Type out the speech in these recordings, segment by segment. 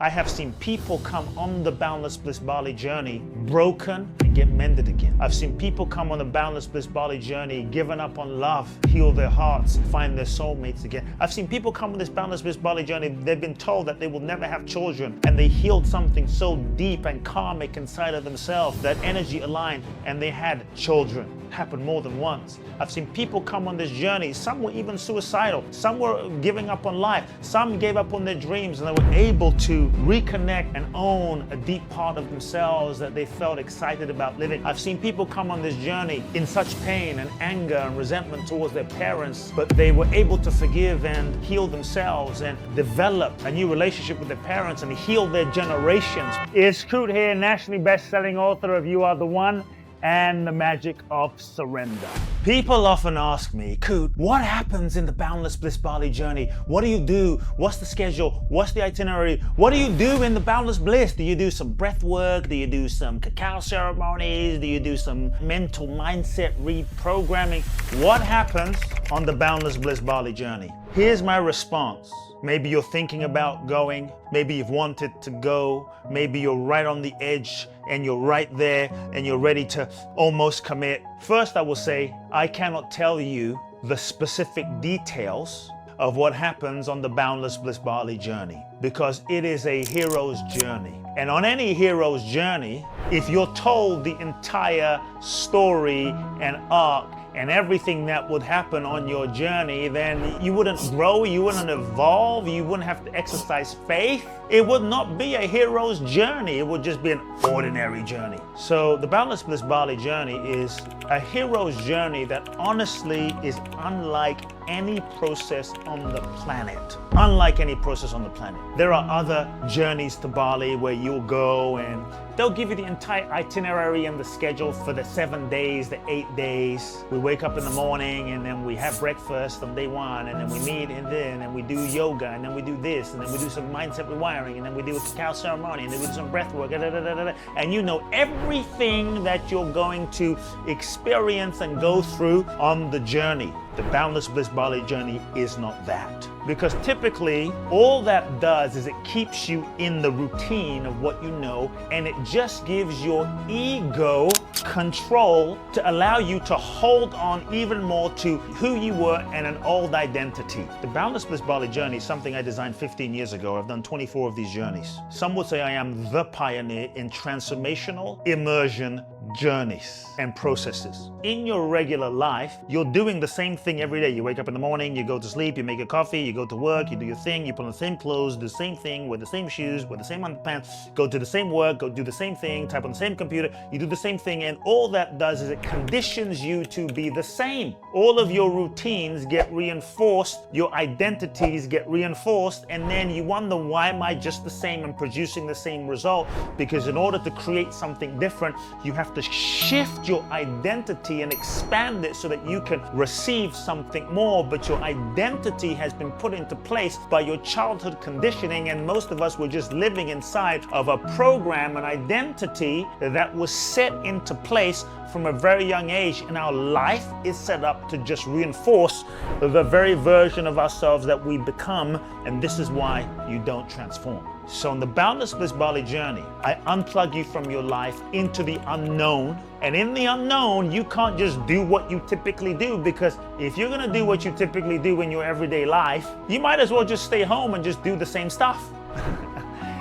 I have seen people come on the Boundless Bliss Bali journey broken and get mended again. I've seen people come on the Boundless Bliss Bali journey, given up on love, heal their hearts, find their soulmates again. I've seen people come on this Boundless Bliss Bali journey, they've been told that they will never have children, and they healed something so deep and karmic inside of themselves that energy aligned and they had children. It happened more than once. I've seen people come on this journey, some were even suicidal, some were giving up on life, some gave up on their dreams, and they were able to reconnect and own a deep part of themselves that they felt excited about living. I've seen people come on this journey in such pain and anger and resentment towards their parents, but they were able to forgive and heal themselves and develop a new relationship with their parents and heal their generations. It's Kute here, nationally best-selling author of You Are the One and the Magic of Surrender. People often ask me, Kute, what happens in the Boundless Bliss Bali journey? What do you do? What's the schedule? What's the itinerary? What do you do in the Boundless Bliss? Do you do some breath work? Do you do some Cacao ceremonies? Do you do some mental mindset reprogramming? What happens on the Boundless Bliss Bali journey? Here's my response. Maybe you're thinking about going, maybe you've wanted to go, maybe you're right on the edge and you're right there and you're ready to almost commit. First, I will say, I cannot tell you the specific details of what happens on the Boundless Bliss Bali journey because it is a hero's journey. And on any hero's journey, if you're told the entire story and arc and everything that would happen on your journey, then you wouldn't grow, you wouldn't evolve, you wouldn't have to exercise faith. It would not be a hero's journey, it would just be an ordinary journey. So the Boundless Bliss Bali journey is a hero's journey that honestly is unlike any process on the planet. Unlike any process on the planet. There are other journeys to Bali where you'll go and they'll give you the entire itinerary and the schedule for the 7 days, the 8 days. We wake up in the morning and then we have breakfast on day one and then we meet and then we do yoga and then we do this and then we do some mindset rewiring and then we do a Cacao ceremony and then we do some breath work, and you know everything that you're going to experience and go through on the journey. The Boundless Bliss Bali journey is not that. Because typically, all that does is it keeps you in the routine of what you know, and it just gives your ego control to allow you to hold on even more to who you were and an old identity. The Boundless Bliss Bali journey is something I designed 15 years ago. I've done 24 of these journeys. Some would say I am the pioneer in transformational immersion journeys and processes. In your regular life, you're doing the same thing every day. You wake up in the morning, you go to sleep, you make your coffee, you go to work, you do your thing, you put on the same clothes, do the same thing, wear the same shoes, wear the same underpants, go to the same work, go do the same thing, type on the same computer, you do the same thing, and all that does is it conditions you to be the same. All of your routines get reinforced, your identities get reinforced, and then you wonder, why am I just the same and producing the same result? Because in order to create something different, you have to shift your identity and expand it so that you can receive something more, but your identity has been put into place by your childhood conditioning, and most of us were just living inside of a program, an identity that was set into place from a very young age, and our life is set up to just reinforce the very version of ourselves that we become, and this is why you don't transform. So on the Boundless Bliss Bali journey, I unplug you from your life into the unknown. And in the unknown, you can't just do what you typically do, because if you're gonna do what you typically do in your everyday life, you might as well just stay home and just do the same stuff.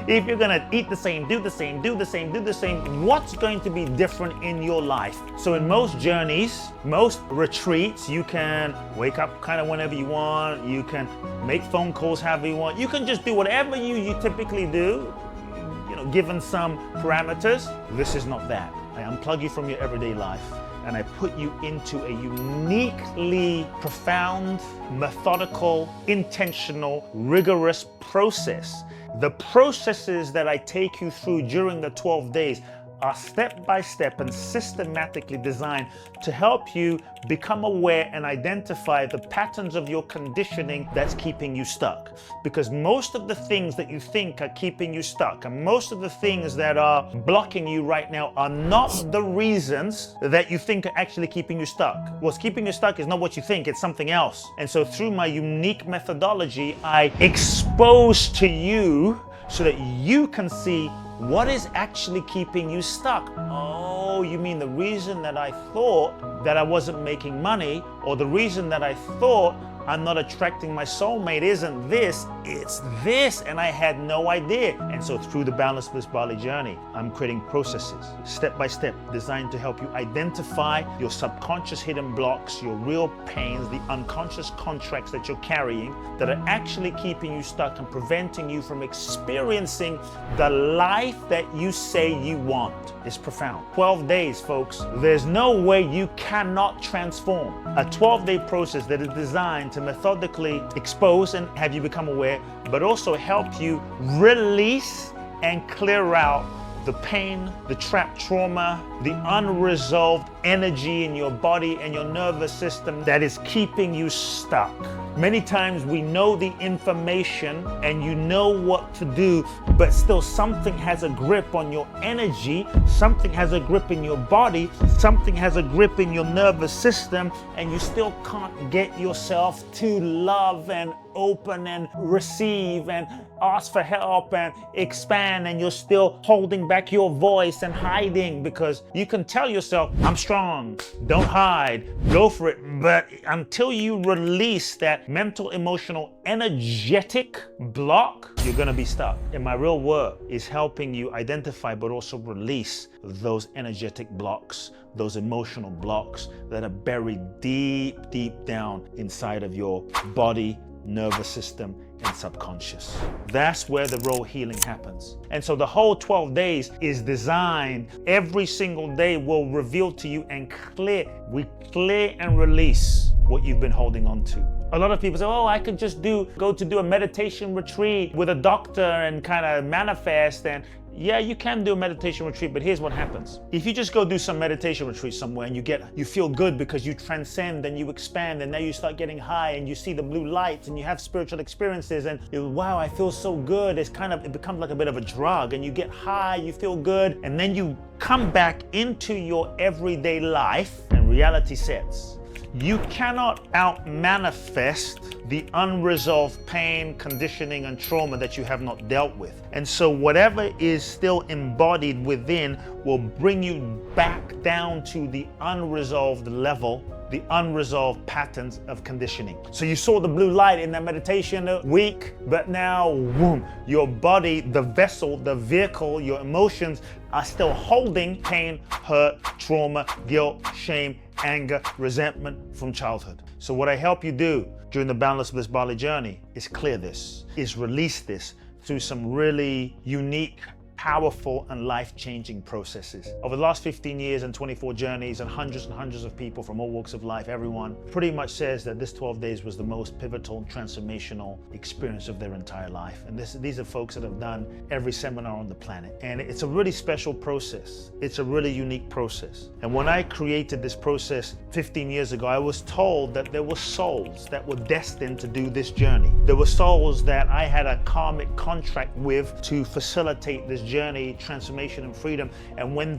If you're gonna eat the same, do the same, do the same, do the same, what's going to be different in your life? So in most journeys, most retreats, you can wake up kind of whenever you want, you can make phone calls however you want, you can just do whatever you typically do, you know, given some parameters. This is not that. I unplug you from your everyday life and I put you into a uniquely profound, methodical, intentional, rigorous process. The processes that I take you through during the 12 days are step-by-step and systematically designed to help you become aware and identify the patterns of your conditioning that's keeping you stuck. Because most of the things that you think are keeping you stuck, and most of the things that are blocking you right now, are not the reasons that you think are actually keeping you stuck. What's keeping you stuck is not what you think, it's something else. And so through my unique methodology, I expose to you so that you can see what is actually keeping you stuck. Oh, you mean the reason that I thought that I wasn't making money, or the reason that I thought I'm not attracting my soulmate isn't this, it's this, and I had no idea. And so through the Boundless Bliss Bali journey, I'm creating processes, step by step, designed to help you identify your subconscious hidden blocks, your real pains, the unconscious contracts that you're carrying that are actually keeping you stuck and preventing you from experiencing the life that you say you want. It's profound. 12 days, folks. There's no way you cannot transform. A 12-day process that is designed to methodically expose and have you become aware, but also help you release and clear out the pain, the trapped trauma, the unresolved energy in your body and your nervous system that is keeping you stuck. Many times we know the information and you know what to do, but still something has a grip on your energy, something has a grip in your body, something has a grip in your nervous system, and you still can't get yourself to love and open and receive and ask for help and expand, and you're still holding back your voice and hiding because you can tell yourself, I'm strong, don't hide, go for it. But until you release that mental, emotional, energetic block, you're gonna be stuck. And my real work is helping you identify but also release those energetic blocks, those emotional blocks that are buried deep, deep down inside of your body, nervous system, and subconscious. That's where the real healing happens. And so the whole 12 days is designed, every single day will reveal to you and we clear and release what you've been holding on to. A lot of people say, oh, I could just go to do a meditation retreat with a doctor and kind of manifest. And yeah, you can do a meditation retreat, but here's what happens. If you just go do some meditation retreat somewhere and you feel good because you transcend and you expand, and now you start getting high and you see the blue lights and you have spiritual experiences and wow, I feel so good. It becomes like a bit of a drug, and you get high, you feel good, and then you come back into your everyday life and reality sets. You cannot out-manifest the unresolved pain, conditioning, and trauma that you have not dealt with. And so whatever is still embodied within will bring you back down to the unresolved level, the unresolved patterns of conditioning. So you saw the blue light in that meditation week, but now, boom, your body, the vessel, the vehicle, your emotions are still holding pain, hurt, trauma, guilt, shame, anger, resentment from childhood. So what I help you do during the Boundless Bliss Bali journey is clear this, is release this through some really unique, powerful and life-changing processes. Over the last 15 years and 24 journeys and hundreds of people from all walks of life, everyone pretty much says that this 12 days was the most pivotal, transformational experience of their entire life. And these are folks that have done every seminar on the planet. And it's a really special process. It's a really unique process. And when I created this process 15 years ago, I was told that there were souls that were destined to do this journey. There were souls that I had a karmic contract with to facilitate this journey, transformation and freedom. And when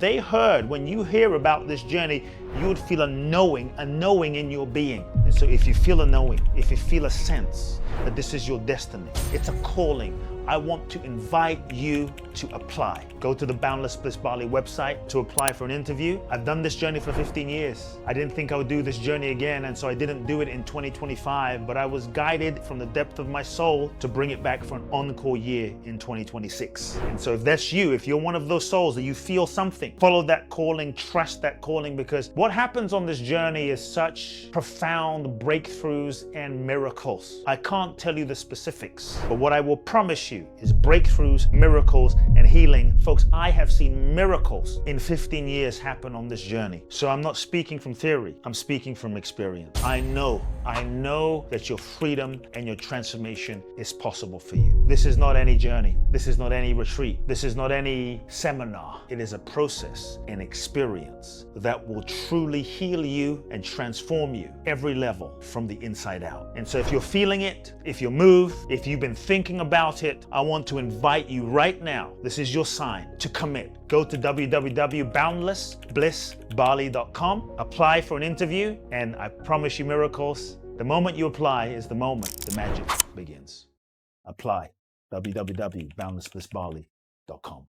you hear about this journey, you would feel a knowing in your being. And so if you feel a knowing, if you feel a sense that this is your destiny, it's a calling, I want to invite you to apply. Go to the Boundless Bliss Bali website to apply for an interview. I've done this journey for 15 years. I didn't think I would do this journey again, and so I didn't do it in 2025, but I was guided from the depth of my soul to bring it back for an encore year in 2026. And so if that's you, if you're one of those souls that you feel something, follow that calling, trust that calling, because what happens on this journey is such profound breakthroughs and miracles. I can't tell you the specifics, but what I will promise you is breakthroughs, miracles, and healing. Folks, I have seen miracles in 15 years happen on this journey. So I'm not speaking from theory, I'm speaking from experience. I know that your freedom and your transformation is possible for you. This is not any journey. This is not any retreat. This is not any seminar. It is a process, an experience that will truly heal you and transform you every level from the inside out. And so if you're feeling it, if you're moved, if you've been thinking about it, I want to invite you right now. This is your sign to commit. Go to www.boundlessblissbali.com, apply for an interview, and I promise you miracles. The moment you apply is the moment the magic begins. Apply. www.boundlessblissbali.com.